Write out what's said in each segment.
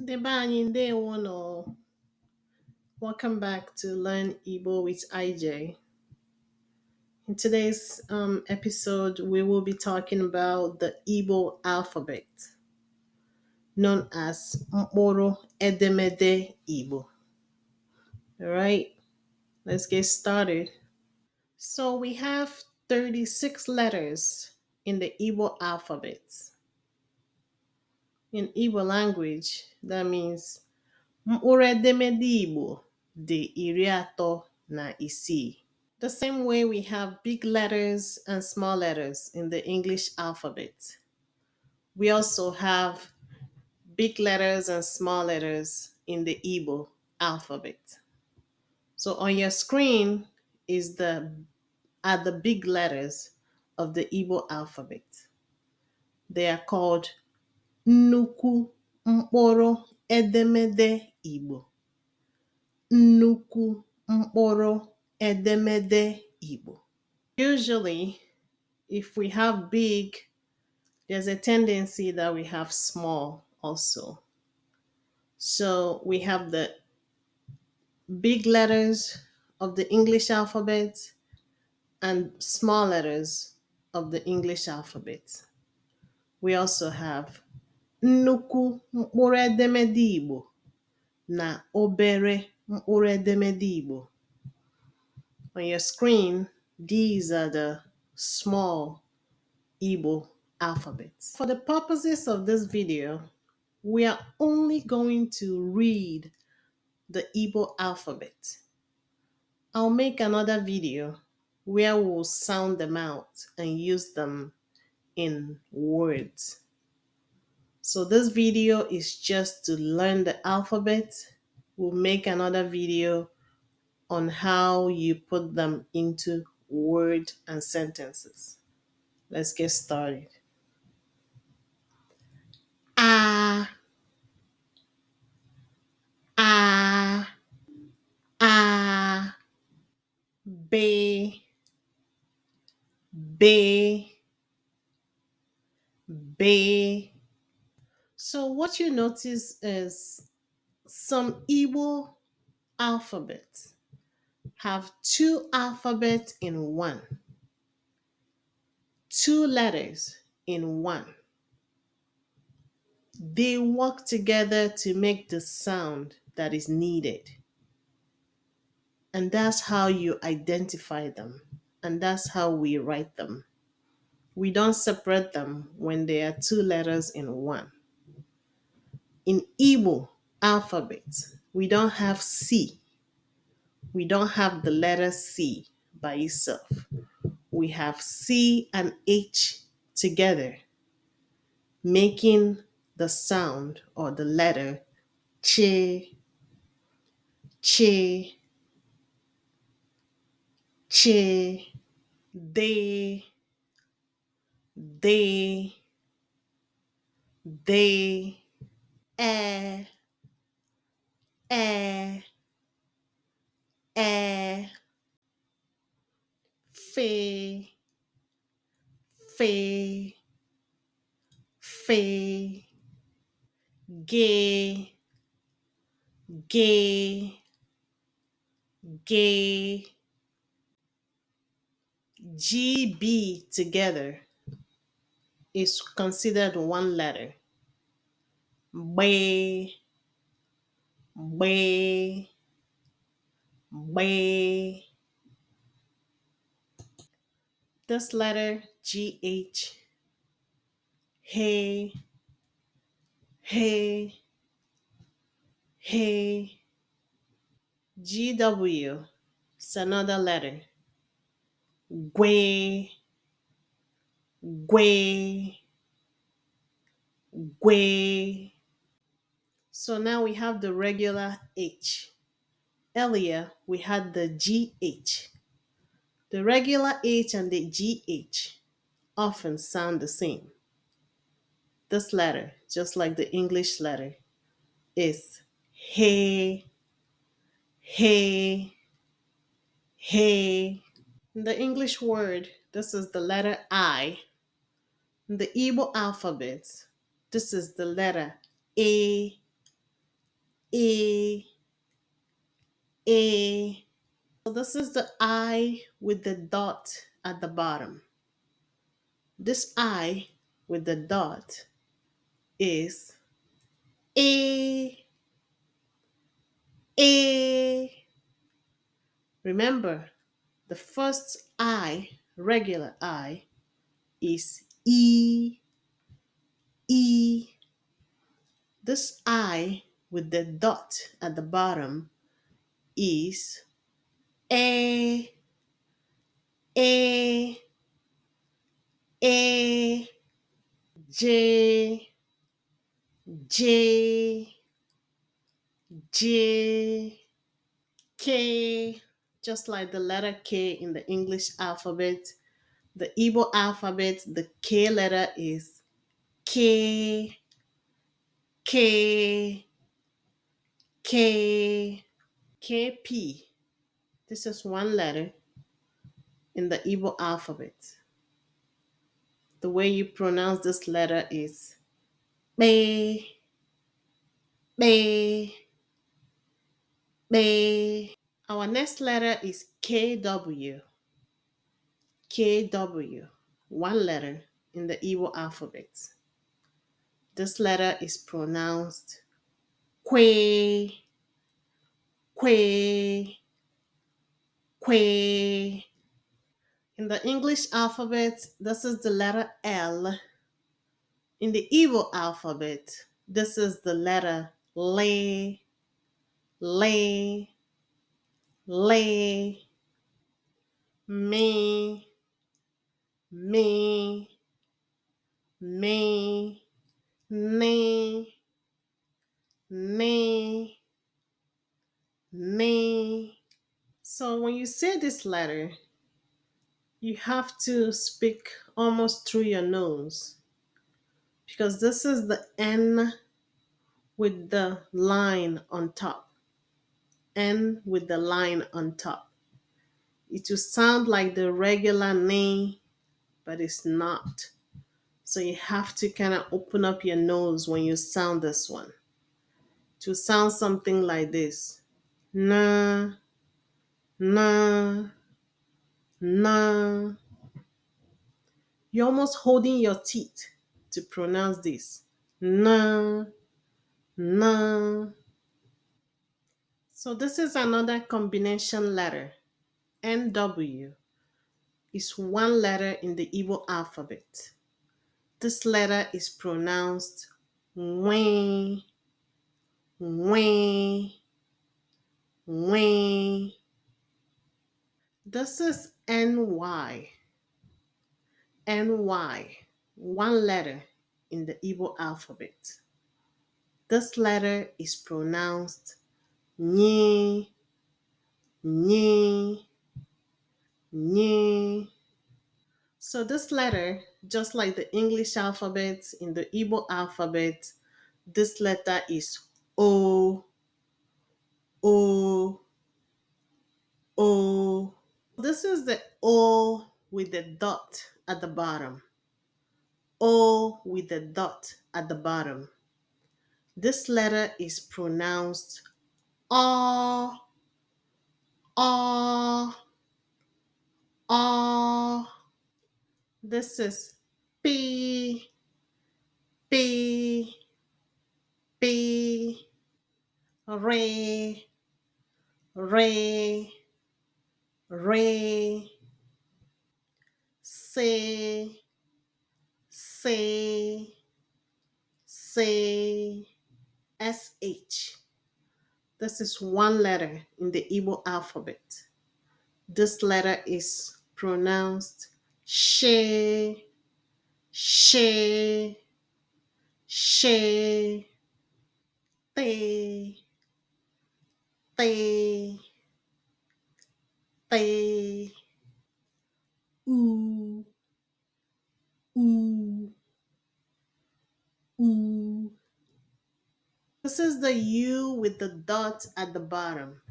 Ndị be anyị ndewo nọ. Welcome back to Learn Igbo with IJ. In today's episode, we will be talking about the Igbo alphabet, known as Mkpụrụ Edemede Igbo. All right, let's get started. So we have 36 letters in the Igbo alphabet. In Igbo language, that means Mkpụrụ edemede Igbo dị 36. The same way we have big letters and small letters in the English alphabet, we also have big letters and small letters in the Igbo alphabet. So on your screen are the big letters of the Igbo alphabet. They are called Nnukwu Mkpụrụ Edemede Igbo. Nnukwu Mkpụrụ Edemede Igbo. Usually, if we have big, there's a tendency that we have small also. So we have the big letters of the English alphabet and small letters of the English alphabet. We also have Nnukwu Mkpụrụ Edemede Igbo na Obere Mkpụrụ Edemede Igbo. On your screen, these are the small Igbo alphabets. For the purposes of this video, we are only going to read the Igbo alphabet. I'll make another video where we'll sound them out and use them in words. So this video is just to learn the alphabet. We'll make another video on how you put them into words and sentences. Let's get started. A, A, A, B, B, B. So what you notice is some Igbo alphabets have two alphabets in one, two letters in one. They work together to make the sound that is needed. And that's how you identify them. And that's how we write them. We don't separate them when there are two letters in one. In Igbo alphabet, we don't have C. We don't have the letter C by itself. We have C and H together, making the sound or the letter che, che, che, they, they, eh, eh, eh, fe, fe, fe, gay, gay, gay. GB together is considered one letter. Bay, bay, bay. This letter GH, hey, hey, hey. GW is another letter. Gwe, gwe, gwe. So now we have the regular H. Earlier, we had the GH. The regular H and the GH often sound the same. This letter, just like the English letter, is hey, hey, hey. In the English word, this is the letter I. In the Igbo alphabet, this is the letter A, A, A. So this is the I with the dot at the bottom. This I with the dot is A, A. Remember, the first I, regular I, is E, E. This I with the dot at the bottom is A, A, A, J, J, J, K, just like the letter K in the English alphabet. The Igbo alphabet, the K letter is K, K, K, KP. This is one letter in the Igbo alphabet. The way you pronounce this letter is B, B, B. Our next letter is KW. KW. One letter in the Igbo alphabet. This letter is pronounced Kwe, Kwe, Kwe. In the English alphabet, this is the letter L. In the Igbo alphabet, this is the letter Le, Le, Le, Me, Me, Me, Ne, Ne, Ne. So when you say this letter, you have to speak almost through your nose because this is the N with the line on top. N with the line on top. It will sound like the regular name, but it's not. So you have to kind of open up your nose when you sound this one. To sound something like this. Na, na, na. You're almost holding your teeth to pronounce this. Na, na. So this is another combination letter. NW is one letter in the Igbo alphabet. This letter is pronounced when, when, when. This is NY. NY, one letter in the Igbo alphabet. This letter is pronounced Nye, Nye, Nye. So this letter, just like the English alphabet, in the Igbo alphabet, this letter is O, O, O. This is the O with the dot at the bottom. O with the dot at the bottom. This letter is pronounced O, O, O. This is P, P, P, Re, Re, Re, Se, Se, Se, SH. This is one letter in the Igbo alphabet. This letter is pronounced She, She, She, Te, Te, Te, Oo, Oo, Oo. This is the U with the dot at the bottom.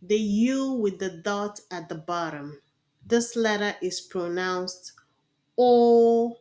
The U with the dot at the bottom. This letter is pronounced O,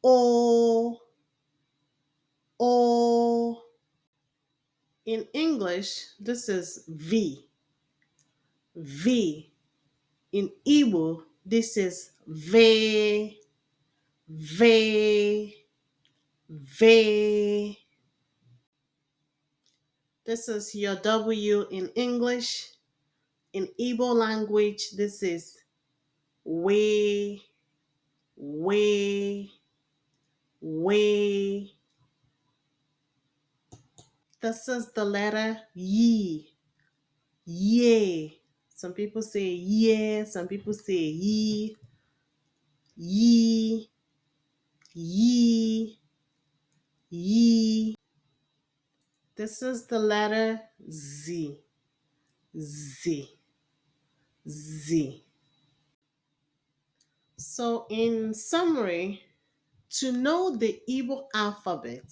O, O. In English, this is V. V. In Igbo, this is ve, ve, ve. This is your W in English. In Igbo language, this is we, we, we. This is the letter yi, ye. Some people say yeah, some people say ye, ye, ye, ye. This is the letter Z, Z, Z. So, in summary, to know the Igbo alphabet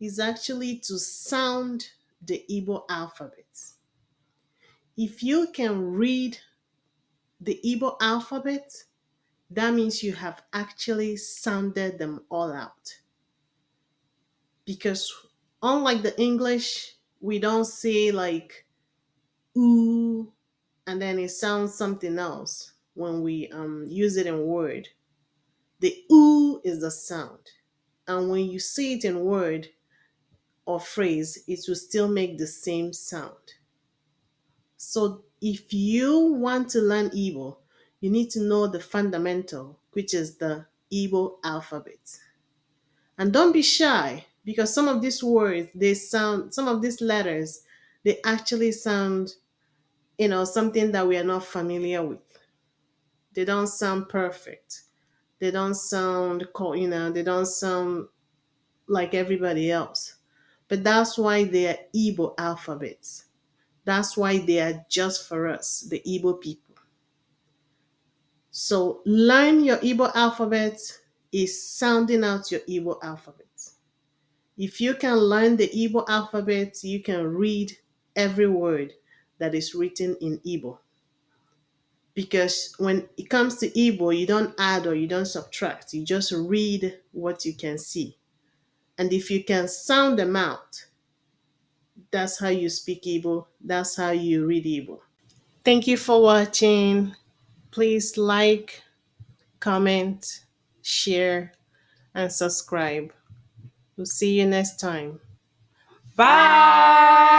is actually to sound the Igbo alphabet. If you can read the Igbo alphabet, that means you have actually sounded them all out. Because unlike the English, we don't say like ooh and then it sounds something else when we use it in word. The ooh is the sound. And when you say it in word or phrase, it will still make the same sound. So if you want to learn Igbo, you need to know the fundamental, which is the Igbo alphabet. And don't be shy because some of these words, some of these letters, they actually sound, something that we are not familiar with. They don't sound perfect. They don't sound, they don't sound like everybody else. But that's why they are Igbo alphabets. That's why they are just for us, the Igbo people. So learn your Igbo alphabet is sounding out your Igbo alphabet. If you can learn the Igbo alphabet, you can read every word that is written in Igbo. Because when it comes to Igbo, you don't add or you don't subtract. You just read what you can see. And if you can sound them out, that's how you speak Igbo. That's how you read Igbo. Thank you for watching. Please like, comment, share, and subscribe. We'll see you next time. Bye.